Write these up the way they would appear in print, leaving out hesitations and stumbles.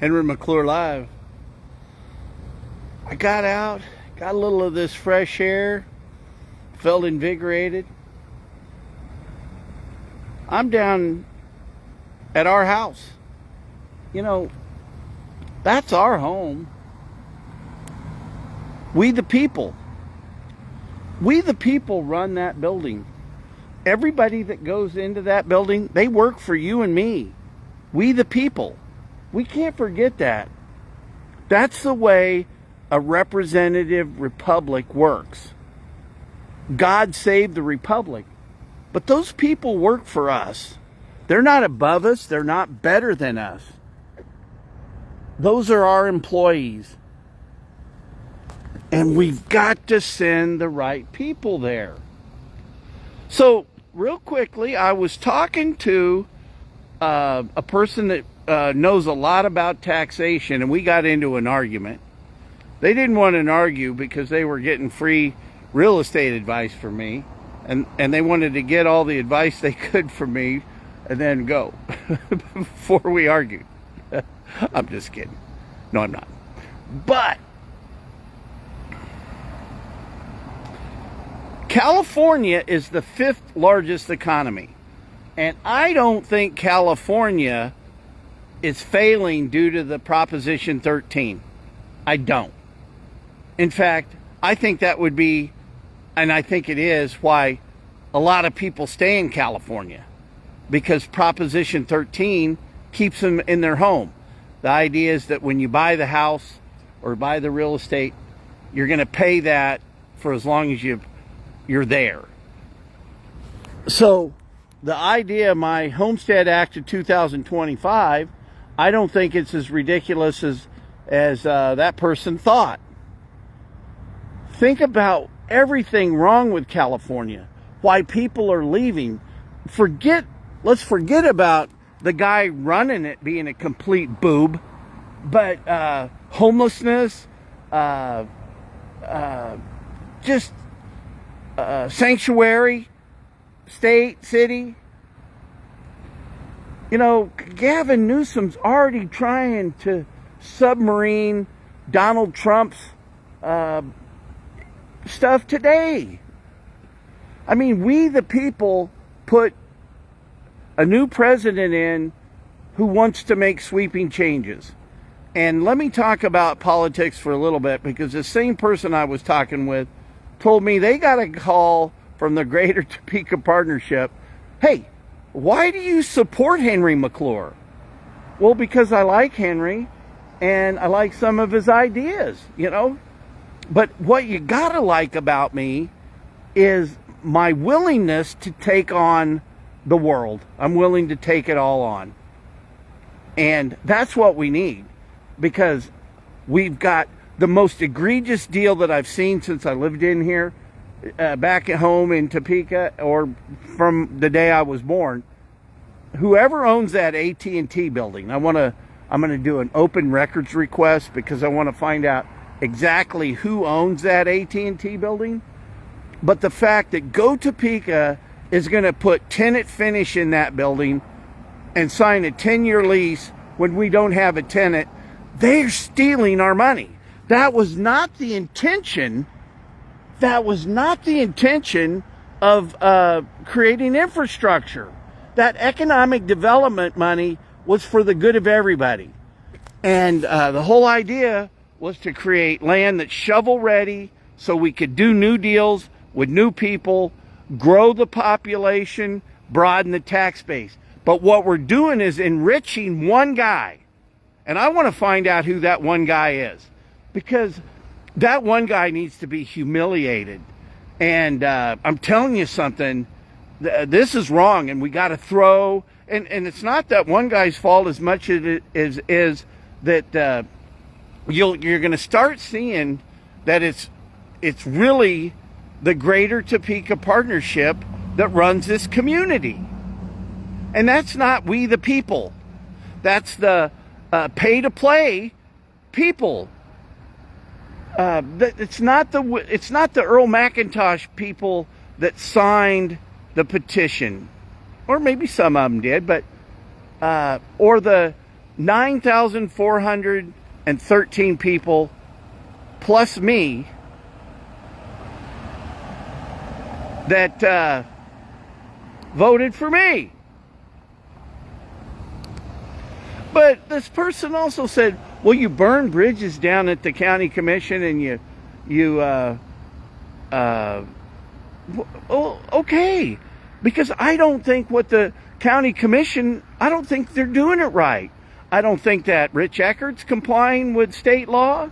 Henry McClure live. I got out, got a little of this fresh air, felt invigorated. I'm down at our house. You know, that's our home. We the people run that building. Everybody that goes into that building, they work for you and me. We the people. We can't forget that. That's the way a representative republic works. God saved the republic. But those people work for us. They're not above us. They're not better than us. Those are our employees. And we've got to send the right people there. So, real quickly, I was talking to a person that knows a lot about taxation, and we got into an argument. They didn't want to argue because they were getting free real estate advice from me, and they wanted to get all the advice they could from me and then go before we argued. I'm just kidding. No, I'm not. But California is the 5th largest economy. And I don't think California is failing due to the Proposition 13. I don't. In fact, I think that would be, and I think it is, why a lot of people stay in California. Because Proposition 13 keeps them in their home. The idea is that when you buy the house or buy the real estate, you're going to pay that for as long as you're there. So the idea of my Homestead Act of 2025, I don't think it's as ridiculous as that person thought. Think about everything wrong with California, why people are leaving. Let's forget about the guy running it being a complete boob, but homelessness, just sanctuary, state, city. You know, Gavin Newsom's already trying to submarine Donald Trump's stuff today. I mean, we the people put a new president in who wants to make sweeping changes. And let me talk about politics for a little bit, because the same person I was talking with told me they got a call from the Greater Topeka Partnership. Hey, why do you support Henry McClure? Well, because I like Henry and I like some of his ideas, you know. But what you gotta like about me is my willingness to take on the world. I'm willing to take it all on. And that's what we need, because we've got the most egregious deal that I've seen since I lived in here, back at home in Topeka, or from the day I was born. Whoever owns that AT&T building, I'm going to do an open records request, because I want to find out exactly who owns that AT&T building. But the fact that Go Topeka is going to put tenant finish in that building and sign a 10-year lease when we don't have a tenant, they're stealing our money. That was not the intention. That was not the intention of creating infrastructure. That economic development money was for the good of everybody. And the whole idea was to create land that's shovel ready so we could do new deals with new people, grow the population, broaden the tax base. But what we're doing is enriching one guy. And I want to find out who that one guy is, because that one guy needs to be humiliated. And I'm telling you something, this is wrong, and we got to throw, and it's not that one guy's fault as much as it is that you're going to start seeing that it's really the Greater Topeka Partnership that runs this community. And that's not we the people. That's the pay-to-play people. It's not the Earl McIntosh people that signed the petition, or maybe some of them did, but or the 9,413 people plus me that voted for me. But this person also said, well, you burn bridges down at the county commission and okay. Because I don't think what the county commission, I don't think they're doing it right. I don't think that Rich Eckert's complying with state law.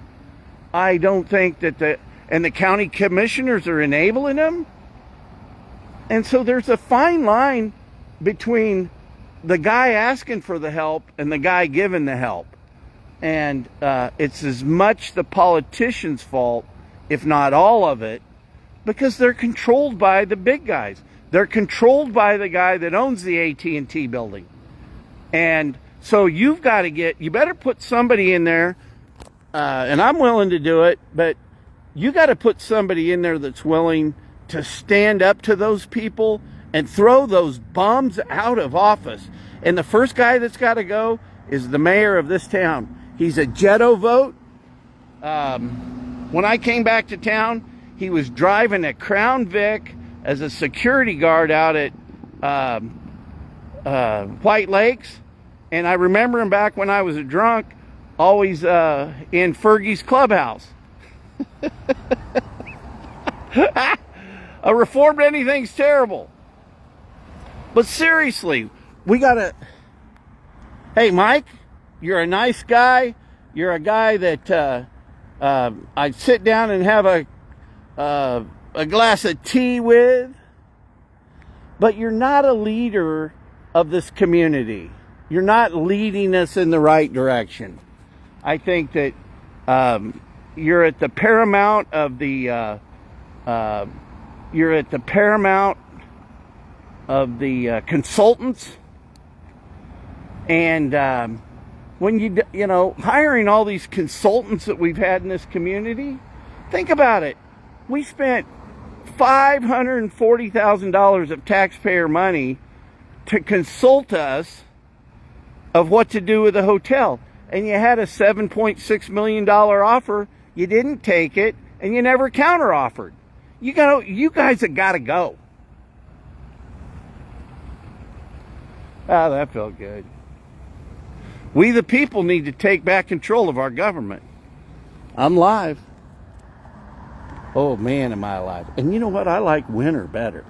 I don't think that the county commissioners are enabling them. And so there's a fine line between the guy asking for the help and the guy giving the help. And it's as much the politicians' fault, if not all of it, because they're controlled by the big guys. They're controlled by the guy that owns the AT&T building. And so you better put somebody in there, and I'm willing to do it, but you got to put somebody in there that's willing to stand up to those people and throw those bums out of office. And the first guy that's got to go is the mayor of this town. He's a Jetto vote. When I came back to town, he was driving a Crown Vic as a security guard out at White Lakes. And I remember him back when I was a drunk, always in Fergie's clubhouse. A reformed anything's terrible. But seriously, we gotta... Hey, Mike, you're a nice guy. You're a guy that I'd sit down and have a glass of tea with. But you're not a leader of this community. You're not leading us in the right direction. I think that you're at the paramount of the consultants, and when you know, hiring all these consultants that we've had in this community, think about it. We spent $540,000 of taxpayer money to consult us of what to do with the hotel, and you had a $7.6 million offer. You didn't take it, and you never counter-offered. You guys have got to go. Ah, that felt good. We the people need to take back control of our government. I'm live. Oh man, am I alive. And you know what? I like winter better.